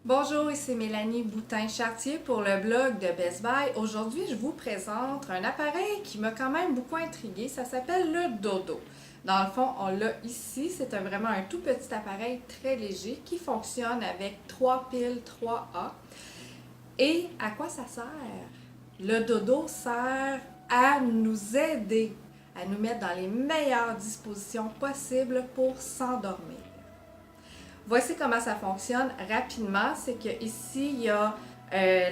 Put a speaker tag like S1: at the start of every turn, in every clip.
S1: Bonjour, ici Mélanie Boutin-Chartier pour le blog de Best Buy. Aujourd'hui, je vous présente un appareil qui m'a quand même beaucoup intriguée. Ça s'appelle le Dodo. Dans le fond, on l'a ici. C'est vraiment un tout petit appareil très léger qui fonctionne avec 3 piles 3A. Et à quoi ça sert? Le Dodo sert à nous aider, à nous mettre dans les meilleures dispositions possibles pour s'endormir. Voici comment ça fonctionne rapidement. C'est que ici il y a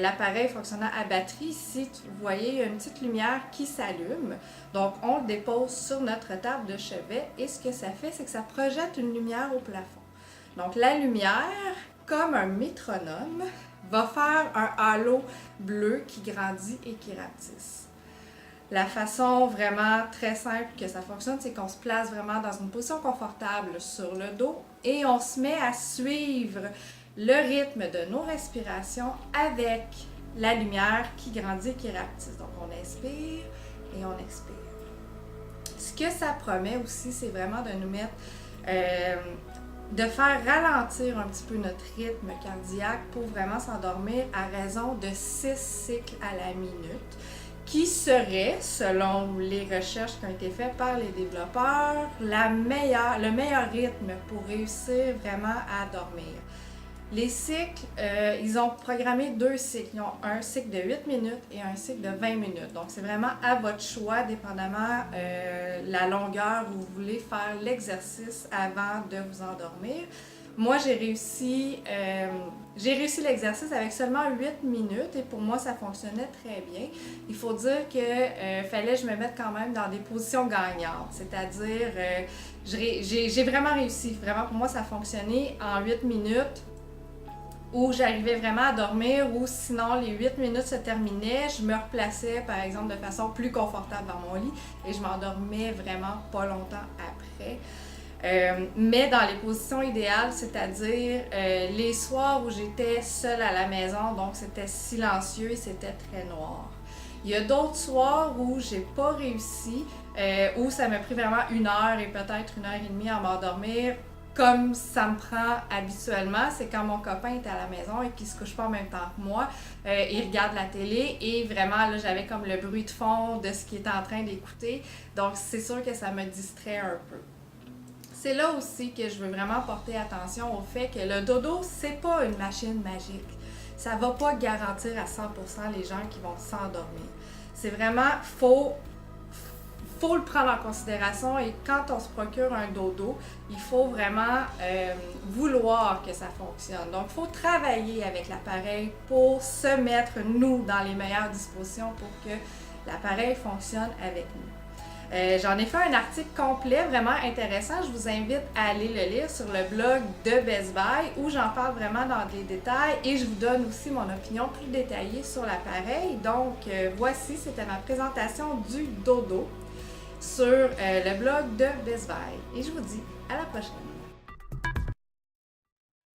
S1: l'appareil fonctionnant à batterie. Ici, vous voyez, il y a une petite lumière qui s'allume. Donc, on le dépose sur notre table de chevet et ce que ça fait, c'est que ça projette une lumière au plafond. Donc, la lumière, comme un métronome, va faire un halo bleu qui grandit et qui rapetisse. La façon vraiment très simple que ça fonctionne, c'est qu'on se place vraiment dans une position confortable sur le dos et on se met à suivre le rythme de nos respirations avec la lumière qui grandit et qui rapetisse. Donc on inspire et on expire. Ce que ça promet aussi, c'est vraiment de nous mettre, de faire ralentir un petit peu notre rythme cardiaque pour vraiment s'endormir à raison de 6 cycles à la minute, qui serait, selon les recherches qui ont été faites par les développeurs, le meilleur rythme pour réussir vraiment à dormir. Les cycles, ils ont programmé 2 cycles. Ils ont un cycle de 8 minutes et un cycle de 20 minutes. Donc, c'est vraiment à votre choix, dépendamment la longueur où vous voulez faire l'exercice avant de vous endormir. Moi, j'ai réussi l'exercice avec seulement 8 minutes et pour moi, ça fonctionnait très bien. Il faut dire que fallait que je me mette quand même dans des positions gagnantes, c'est-à-dire j'ai vraiment réussi. Vraiment, pour moi, ça a fonctionné en 8 minutes où j'arrivais vraiment à dormir ou sinon les 8 minutes se terminaient, je me replaçais par exemple de façon plus confortable dans mon lit et je m'endormais vraiment pas longtemps après. Mais dans les positions idéales, c'est-à-dire les soirs où j'étais seule à la maison, donc c'était silencieux et c'était très noir. Il y a d'autres soirs où j'ai pas réussi, où ça m'a pris vraiment 1 heure et peut-être 1 heure et demie à m'endormir, comme ça me prend habituellement. C'est quand mon copain est à la maison et qu'il se couche pas en même temps que moi, il regarde la télé et vraiment là j'avais comme le bruit de fond de ce qu'il était en train d'écouter, donc c'est sûr que ça me distrait un peu. C'est là aussi que je veux vraiment porter attention au fait que le dodo, c'est pas une machine magique. Ça va pas garantir à 100% les gens qui vont s'endormir. C'est vraiment, faut le prendre en considération et quand on se procure un dodo, il faut vraiment vouloir que ça fonctionne. Donc, il faut travailler avec l'appareil pour se mettre, nous, dans les meilleures dispositions pour que l'appareil fonctionne avec nous. J'en ai fait un article complet vraiment intéressant. Je vous invite à aller le lire sur le blog de Best Buy où j'en parle vraiment dans des détails et je vous donne aussi mon opinion plus détaillée sur l'appareil. Donc voici, c'était ma présentation du dodo sur le blog de Best Buy et je vous dis à la prochaine.